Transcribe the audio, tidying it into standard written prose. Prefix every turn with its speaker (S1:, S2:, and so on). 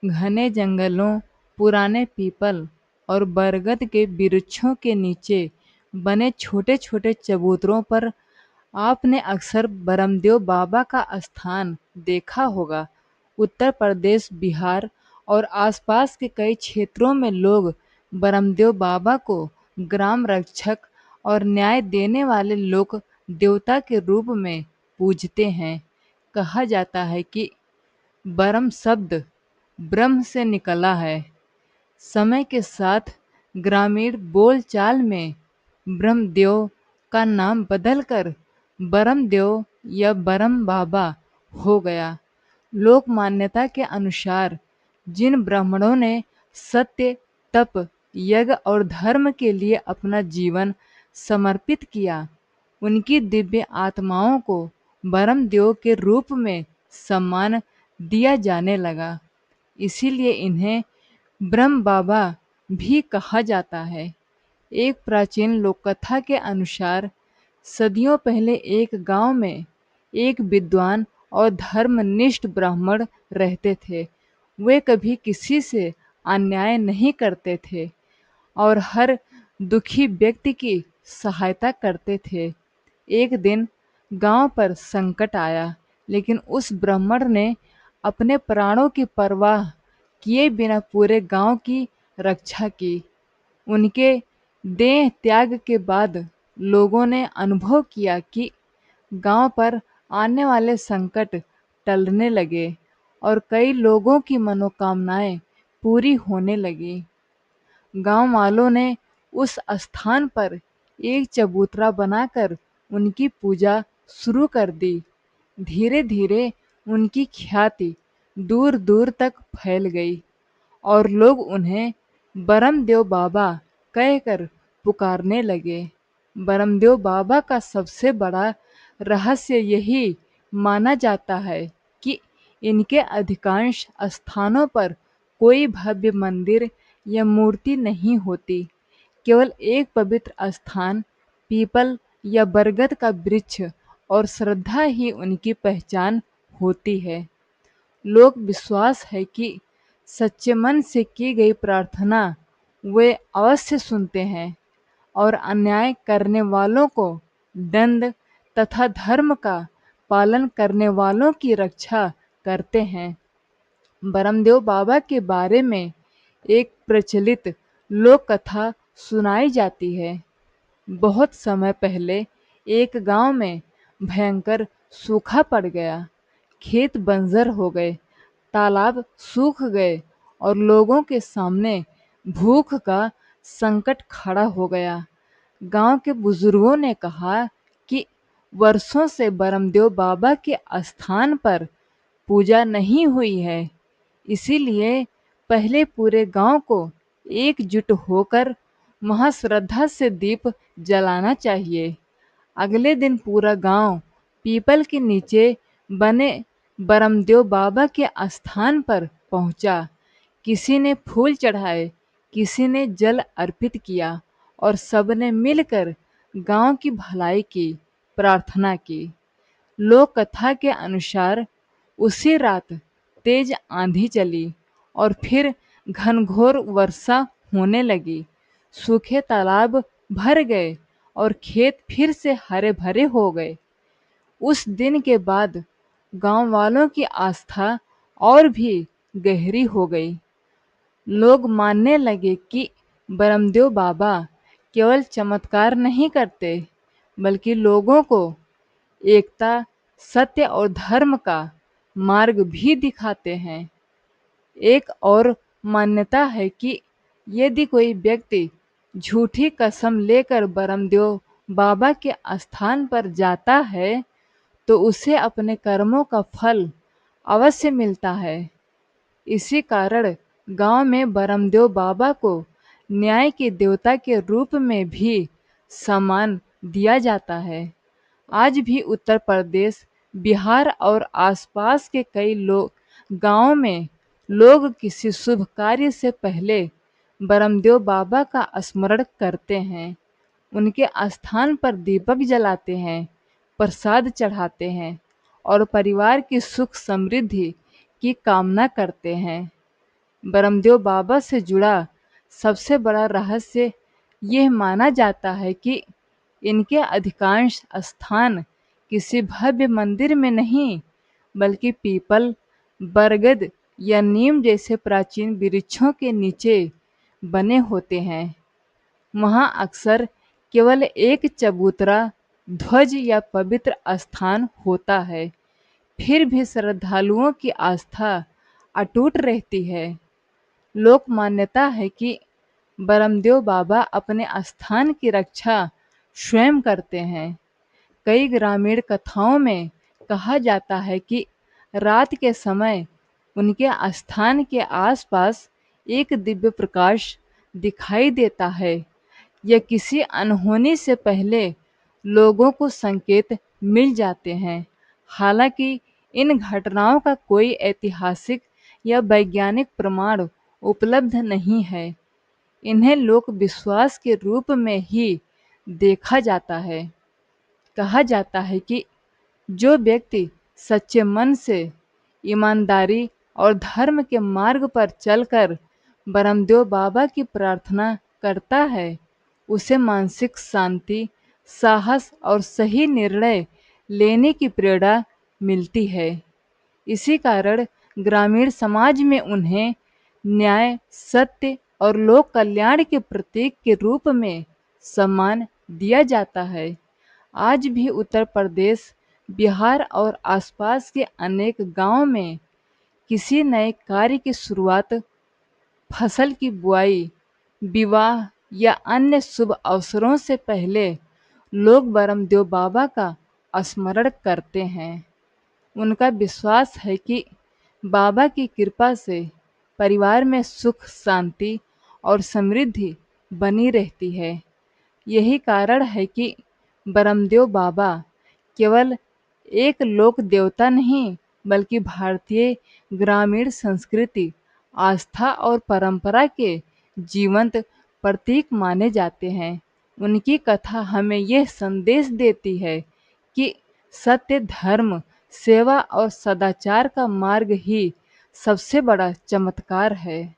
S1: घने जंगलों, पुराने पीपल और बरगद के वृक्षों के नीचे बने छोटे-छोटे चबूतरों पर आपने अक्सर बरमदेव बाबा का स्थान देखा होगा। उत्तर प्रदेश, बिहार और आसपास के कई क्षेत्रों में लोग बरमदेव बाबा को ग्राम रक्षक और न्याय देने वाले लोक देवता के रूप में पूजते हैं। कहा जाता है कि बरम शब्द ब्रह्म से निकला है। समय के साथ ग्रामीण बोलचाल में ब्रह्मदेव का नाम बदलकर बरमदेव या बरम बाबा हो गया। लोक मान्यता के अनुसार जिन ब्राह्मणों ने सत्य, तप, यज्ञ और धर्म के लिए अपना जीवन समर्पित किया, उनकी दिव्य आत्माओं को बरमदेव के रूप में सम्मान दिया जाने लगा। इसीलिए इन्हें ब्रह्म बाबा भी कहा जाता है। एक प्राचीन लोककथा के अनुसार सदियों पहले एक गांव में एक विद्वान और धर्मनिष्ठ ब्राह्मण रहते थे। वे कभी किसी से अन्याय नहीं करते थे और हर दुखी व्यक्ति की सहायता करते थे। एक दिन गांव पर संकट आया, लेकिन उस ब्राह्मण ने अपने प्राणों की परवाह किए बिना पूरे गांव की रक्षा की। उनके देह त्याग के बाद लोगों ने अनुभव किया कि गांव पर आने वाले संकट टलने लगे और कई लोगों की मनोकामनाएं पूरी होने लगी। गांव वालों ने उस स्थान पर एक चबूतरा बनाकर उनकी पूजा शुरू कर दी। धीरे धीरे उनकी ख्याति दूर दूर तक फैल गई और लोग उन्हें बरमदेव बाबा कहकर पुकारने लगे। बरमदेव बाबा का सबसे बड़ा रहस्य यही माना जाता है कि इनके अधिकांश स्थानों पर कोई भव्य मंदिर या मूर्ति नहीं होती। केवल एक पवित्र स्थान, पीपल या बरगद का वृक्ष और श्रद्धा ही उनकी पहचान होती है। लोक विश्वास है कि सच्चे मन से की गई प्रार्थना वे अवश्य सुनते हैं और अन्याय करने वालों को दंड तथा धर्म का पालन करने वालों की रक्षा करते हैं। बरमदेव बाबा के बारे में एक प्रचलित लोक कथा सुनाई जाती है। बहुत समय पहले एक गांव में भयंकर सूखा पड़ गया। खेत बंजर हो गए, तालाब सूख गए और लोगों के सामने भूख का संकट खड़ा हो गया। गांव के बुजुर्गों ने कहा कि वर्षों से बरमदेव बाबा के स्थान पर पूजा नहीं हुई है, इसीलिए पहले पूरे गांव को एकजुट होकर महाश्रद्धा से दीप जलाना चाहिए। अगले दिन पूरा गांव पीपल के नीचे बने बरमदेव बाबा के स्थान पर पहुंचा। किसी ने फूल चढ़ाए, किसी ने जल अर्पित किया और सबने मिलकर गांव की भलाई की प्रार्थना की। लोक कथा के अनुसार उसी रात तेज आंधी चली और फिर घनघोर वर्षा होने लगी। सूखे तालाब भर गए और खेत फिर से हरे भरे हो गए। उस दिन के बाद गांव वालों की आस्था और भी गहरी हो गई। लोग मानने लगे कि बरमदेव बाबा केवल चमत्कार नहीं करते, बल्कि लोगों को एकता, सत्य और धर्म का मार्ग भी दिखाते हैं। एक और मान्यता है कि यदि कोई व्यक्ति झूठी कसम लेकर बरमदेव बाबा के स्थान पर जाता है, तो उसे अपने कर्मों का फल अवश्य मिलता है। इसी कारण गांव में बरमदेव बाबा को न्याय के देवता के रूप में भी सम्मान दिया जाता है। आज भी उत्तर प्रदेश, बिहार और आसपास के कई गांवों में लोग किसी शुभ कार्य से पहले बरमदेव बाबा का स्मरण करते हैं। उनके स्थान पर दीपक जलाते हैं, प्रसाद चढ़ाते हैं और परिवार की सुख समृद्धि की कामना करते हैं। बरमदेव बाबा से जुड़ा सबसे बड़ा रहस्य यह माना जाता है कि इनके अधिकांश स्थान किसी भव्य मंदिर में नहीं, बल्कि पीपल, बरगद या नीम जैसे प्राचीन वृक्षों के नीचे बने होते हैं। वहाँ अक्सर केवल एक चबूतरा, ध्वज या पवित्र स्थान होता है, फिर भी श्रद्धालुओं की आस्था अटूट रहती है। लोक मान्यता है कि बरमदेव बाबा अपने स्थान की रक्षा स्वयं करते हैं। कई ग्रामीण कथाओं में कहा जाता है कि रात के समय उनके स्थान के आसपास एक दिव्य प्रकाश दिखाई देता है या किसी अनहोनी से पहले लोगों को संकेत मिल जाते हैं। हालांकि इन घटनाओं का कोई ऐतिहासिक या वैज्ञानिक प्रमाण उपलब्ध नहीं है। इन्हें लोक विश्वास के रूप में ही देखा जाता है। कहा जाता है कि जो व्यक्ति सच्चे मन से, ईमानदारी और धर्म के मार्ग पर चलकर बरमदेव बाबा की प्रार्थना करता है, उसे मानसिक शांति, साहस और सही निर्णय लेने की प्रेरणा मिलती है। इसी कारण ग्रामीण समाज में उन्हें न्याय, सत्य और लोक कल्याण के प्रतीक के रूप में सम्मान दिया जाता है। आज भी उत्तर प्रदेश, बिहार और आसपास के अनेक गांवों में किसी नए कार्य की शुरुआत, फसल की बुआई, विवाह या अन्य शुभ अवसरों से पहले लोग बरमदेव बाबा का स्मरण करते हैं। उनका विश्वास है कि बाबा की कृपा से परिवार में सुख, शांति और समृद्धि बनी रहती है। यही कारण है कि बरमदेव बाबा केवल एक लोक देवता नहीं, बल्कि भारतीय ग्रामीण संस्कृति, आस्था और परंपरा के जीवंत प्रतीक माने जाते हैं। उनकी कथा हमें यह संदेश देती है कि सत्य, धर्म, सेवा और सदाचार का मार्ग ही सबसे बड़ा चमत्कार है।